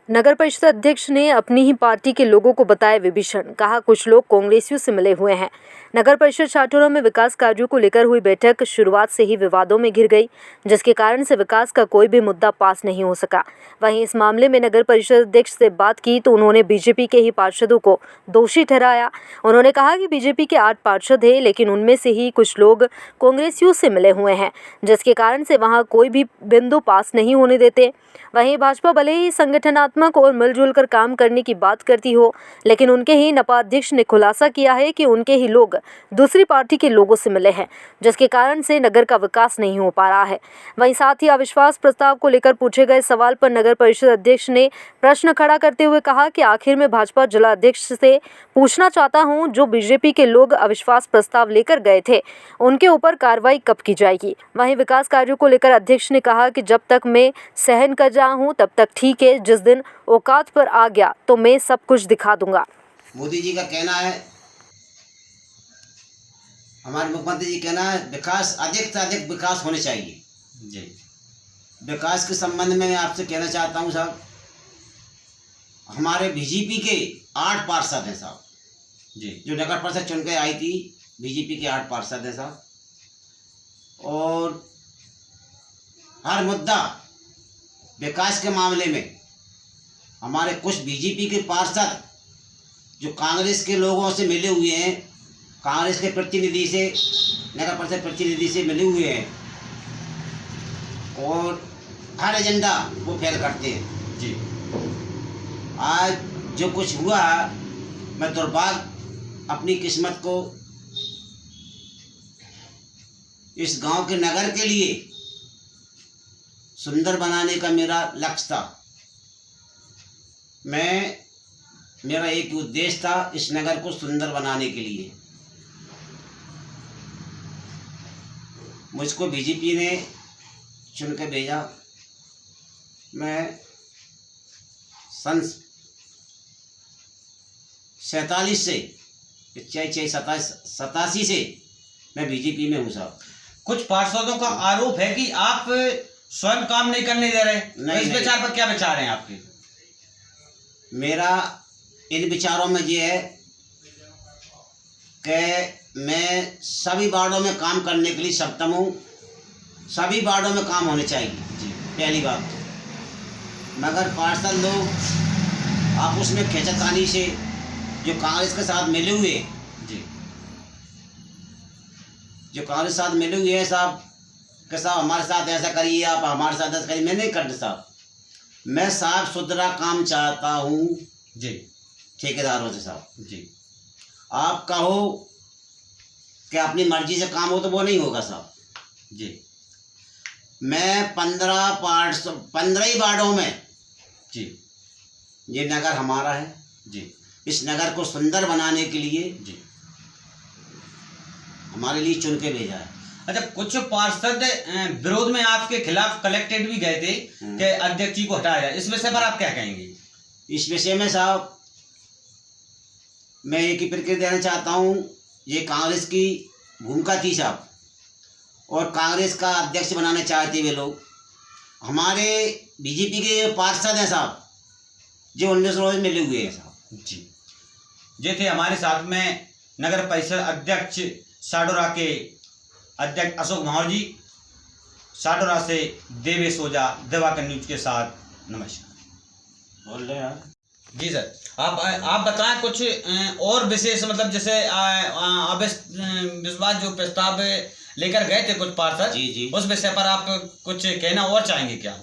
नगर परिषद अध्यक्ष ने अपनी ही पार्टी के लोगों को बताया विभीषण। कहा, कुछ लोग कांग्रेसियों से मिले हुए हैं। नगर परिषद शाटोरा में विकास कार्यों को लेकर हुई बैठक शुरुआत से ही विवादों में घिर गई, जिसके कारण से विकास का कोई भी मुद्दा पास नहीं हो सका। वहीं इस मामले में नगर परिषद अध्यक्ष से बात की तो उन्होंने बीजेपी के ही पार्षदों को दोषी ठहराया। उन्होंने कहा कि बीजेपी के 8 पार्षद हैं, लेकिन उनमें से ही कुछ लोग कांग्रेसियों से मिले हुए हैं, जिसके कारण से वहां कोई भी बिंदु पास नहीं होने देते। वहीं भाजपा भले ही संगठनात्मक और मिलजुल कर काम करने की बात करती हो, लेकिन उनके ही नपा अध्यक्ष ने खुलासा किया है कि उनके ही लोग दूसरी पार्टी के लोगों से मिले हैं, जिसके कारण से नगर का विकास नहीं हो पा रहा है। वहीं साथ ही अविश्वास प्रस्ताव को लेकर पूछे गए सवाल पर नगर परिषद अध्यक्ष ने प्रश्न खड़ा करते हुए कहा कि आखिर में भाजपा जिला अध्यक्ष से पूछना चाहता हूं, जो बीजेपी के लोग अविश्वास प्रस्ताव लेकर गए थे, उनके ऊपर कार्रवाई कब की जाएगी। वहीं विकास कार्यों को लेकर अध्यक्ष ने कहा कि जब तक मैं सहन कर रहा हूं तब तक ठीक है, जिस दिन औकात पर आ गया तो मैं सब कुछ दिखा दूंगा। मोदी जी का कहना है, हमारे मुख्यमंत्री जी कहना है, विकास अधिक से अधिक विकास होने चाहिए जी। विकास के संबंध में मैं आपसे कहना चाहता हूं साहब, हमारे बीजेपी के 8 पार्षद हैं साहब जी, जो नगर परिषद चुन के आई थी, बीजेपी के 8 पार्षद हैं साहब। और हर मुद्दा विकास के मामले में हमारे कुछ बीजेपी के पार्षद जो कांग्रेस के लोगों से मिले हुए हैं, कांग्रेस के प्रतिनिधि से, नगर परिषद प्रतिनिधि से मिले हुए हैं और हर एजेंडा वो फेल करते हैं जी। आज जो कुछ हुआ, मैं दुर्भाग्य अपनी किस्मत को इस गांव के नगर के लिए सुंदर बनाने का मेरा लक्ष्य था। मेरा एक उद्देश्य था, इस नगर को सुंदर बनाने के लिए। मुझको बीजेपी ने चुन के भेजा। मैं सन 47 से 87 से मैं बीजेपी में हूँ साहब। कुछ पार्षदों का आरोप है कि आप स्वयं काम नहीं करने दे रहे। नहीं, इस विचार पर क्या विचार हैं आपके? मेरा इन विचारों में ये है कि मैं सभी वार्डों में काम करने के लिए सक्षम हूँ। सभी वार्डों में काम होने चाहिए जी, पहली बात। मगर पार्षद लोग आपस में खींचातानी से जो कांग्रेस के साथ मिले हुए जी, जो कांग्रेस के साथ मिले हुए हैं साहब, कि साहब हमारे साथ ऐसा करिए, आप हमारे साथ ऐसा करिए। मैं नहीं करता साहब। मैं साफ सुथरा काम चाहता हूँ जी, ठेकेदारों से साहब जी। आप कहो कि अपनी मर्जी से काम हो तो वो नहीं होगा साहब जी। मैं 15 ही वार्डों में जी, ये नगर हमारा है जी। इस नगर को सुंदर बनाने के लिए जी, हमारे लिए चुन के भेजा है। अच्छा, कुछ पार्षद विरोध में आपके खिलाफ कलेक्टेड भी गए थे कि अध्यक्ष जी को हटाया जाए। इस विषय पर आप क्या कहेंगे? इस विषय में साहब मैं एक ही प्रतिक्रिया देना चाहता हूँ। ये कांग्रेस की भूमिका थी साहब, और कांग्रेस का अध्यक्ष बनाना चाहते वे लोग। हमारे बीजेपी के पार्षद हैं साहब, जो 19 रोज मिले हुए हैं साहब जी। ये थे हमारे साथ में नगर परिषद अध्यक्ष शाटोरा के अध्यक्ष अशोक माहौर जी। शाटोरा से देवेश ओझा, दिवाकर न्यूज के साथ। नमस्कार। बोल रहे यार जी सर, आप बताएं कुछ और विशेष, मतलब जैसे विश्वास जो प्रस्ताव लेकर गए थे कुछ पार्षद जी जी, उस विषय पर आप कुछ कहना और चाहेंगे क्या?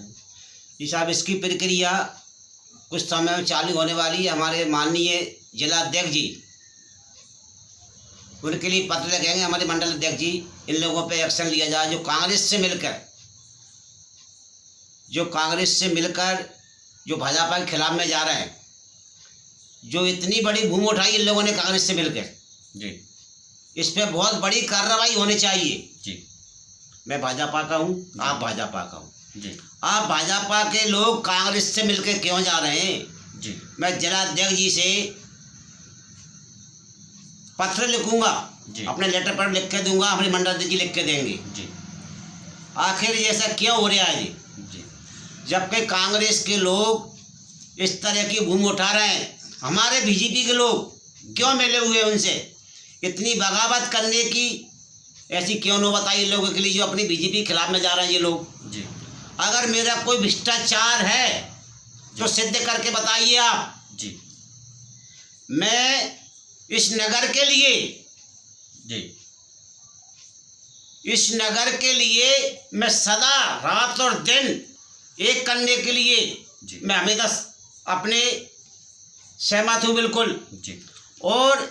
जी साहब, इसकी प्रक्रिया कुछ समय में चालू होने वाली है। हमारे माननीय जिला अध्यक्ष जी उनके लिए पत्र लिखेंगे, हमारे मंडल अध्यक्ष जी, इन लोगों पे एक्शन लिया जाए। जो कांग्रेस से मिलकर जो भाजपा के खिलाफ में जा रहे हैं, जो इतनी बड़ी भूमि उठाई इन लोगों ने कांग्रेस से मिलकर जी, इस पे बहुत बड़ी कार्रवाई होनी चाहिए जी। मैं भाजपा का हूँ, आप भाजपा का हूँ जी, आप भाजपा के लोग कांग्रेस से मिलकर क्यों जा रहे हैं जी। मैं जिला अध्यक्ष जी से पत्र लिखूंगा, अपने लेटर पर लिख के दूंगा, अपने मंडल अध्यक्ष जी लिख के देंगे जी। आखिर ऐसा क्यों हो रहा है जी? जी। जबकि कांग्रेस के लोग इस तरह की भूमि उठा रहे हैं। हमारे बीजेपी के लोग क्यों मिले हुए उनसे? इतनी बगावत करने की ऐसी क्यों न बताइए लोगों के लिए जो अपनी बीजेपी के खिलाफ में जा रहे हैं ये लोग। जी अगर मेरा कोई भ्रष्टाचार है तो सिद्ध करके बताइए आप। जी मैं इस नगर के लिए जी इस नगर के लिए मैं सदा रात और दिन एक करने के लिए जी। मैं हमेशा अपने सहमत हूँ बिल्कुल। जी और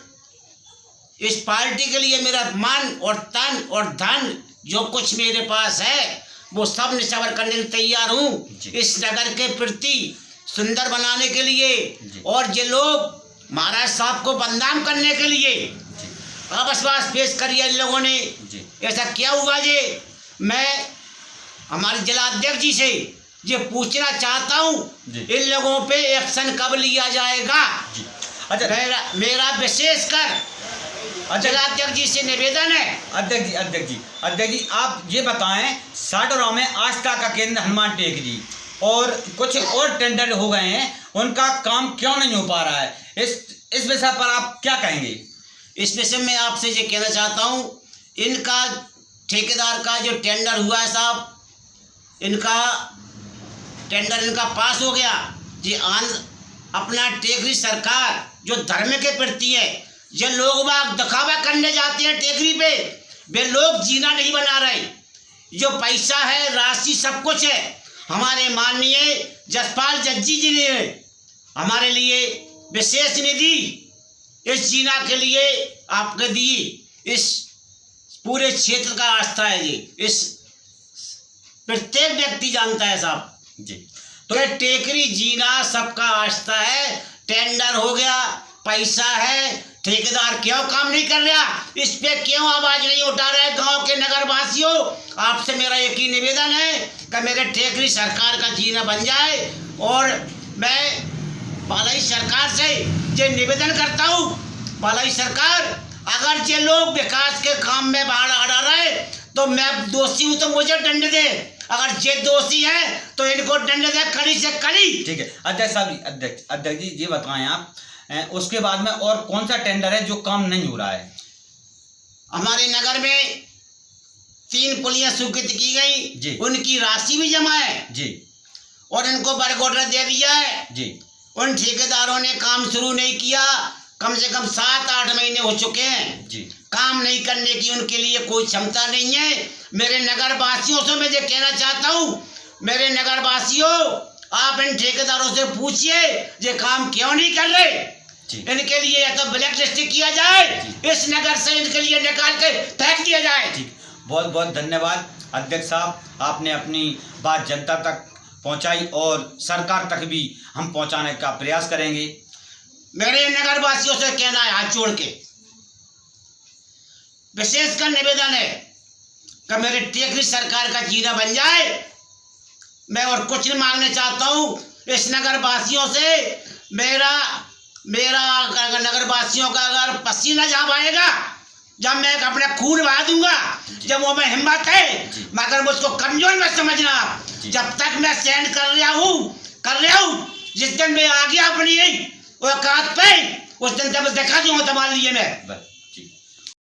इस पार्टी के लिए मेरा मन और तन और धन जो कुछ मेरे पास है वो सब निछावर करने के लिए तैयार हूँ जी। इस नगर के प्रति सुंदर बनाने के लिए। जी। और ये लोग महाराज साहब को बदनाम करने के लिए अविश्वास पेश करिए इन लोगों ने। जी ऐसा क्या हुआ जी? मैं हमारे जिला अध्यक्ष जी से ये पूछना चाहता हूँ जी। इन लोगों पे एक्शन कब लिया जाएगा? जी। अच्छा मेरा विशेषकर जिला अध्यक्ष जी से निवेदन है। अध्यक्ष जी आप ये बताएं, साडोरा में आस्था का केंद्र हनुमान टेक जी और कुछ और टेंडर हो गए हैं, उनका काम क्यों नहीं हो पा रहा है? इस विषय पर आप क्या कहेंगे? इस विषय में आपसे ये कहना चाहता हूँ, इनका ठेकेदार का जो टेंडर हुआ है साहब, इनका टेंडर इनका पास हो गया। ये अपना टेकरी सरकार जो धर्म के प्रति है, ये लोग बाग दिखावा करने जाते हैं टेकरी पे, वे लोग जीना नहीं बना रहे। जो पैसा है, राशि, सब कुछ है, हमारे माननीय जसपाल जज्जी जी ने हमारे लिए विशेष निधि इस जीना के लिए आपके दी। इस पूरे क्षेत्र का आस्था है जी, इस प्रत्येक व्यक्ति जानता है साहब जी। तो टेकरी जीना सबका आस्था है। टेंडर हो गया, पैसा है, ठेकेदार क्यों काम नहीं कर रहा? इस पे क्यों आवाज नहीं उठा रहे गांव के नगर वासियों? आपसे मेरा एक ही निवेदन है कि मेरे टेकरी सरकार का जीना बन जाए। और मैं बालाई सरकार से ये निवेदन करता हूँ, बालाई सरकार अगर ये लोग विकास के काम में बाढ़ आ रहे तो मैं दोषी हूँ तो मुझे दंड दे, अगर ये दोषी है तो इनको दंड दे, कड़ी से कड़ी। ठीक है अध्यक्ष साहब, अध्यक्ष जी ये बताएं आप, उसके बाद में और कौन सा टेंडर है जो काम नहीं हो रहा है? हमारे नगर में 3 पुलियां स्वीकृत की गई जी। उनकी राशि भी जमा है जी और इनको वर्क ऑर्डर दे दिया है जी। उन ठेकेदारों ने काम शुरू नहीं किया, कम से कम 7-8 महीने हो चुके हैं जी। काम नहीं करने की उनके लिए कोई क्षमता नहीं है। मेरे नगर वासियों से मैं ये कहना चाहता हूँ, मेरे नगर वासियों आप इन ठेकेदारों से पूछिए ये काम क्यों नहीं कर रहे। इनके लिए या तो ब्लैक लिस्ट किया जाए, इस नगर से इनके लिए निकाल के फेंक दिया जाए। बहुत बहुत धन्यवाद अध्यक्ष साहब, आपने अपनी बात जनता तक पहुंचाई और सरकार तक भी हम पहुंचाने का प्रयास करेंगे। मेरे नगर वासियों से कहना है हाथ जोड़ के, विशेषकर निवेदन है कि मेरे टेकरी सरकार का जीना बन जाए। मैं और कुछ नहीं मांगने चाहता हूँ इस नगर वासियों से। मेरा नगर वासियों का अगर पसीना जहाँ बहेगा, जब मैं अपने खून बहा दूंगा, जब वो में हिम्मत है, मगर मुझको कमजोर मत समझना। जब तक मैं सहन कर रहा हूँ, जिस दिन मैं आ गया अपनी औकात पे, उस दिन जब देखा दूंगा तुम्हारे लिए मैं।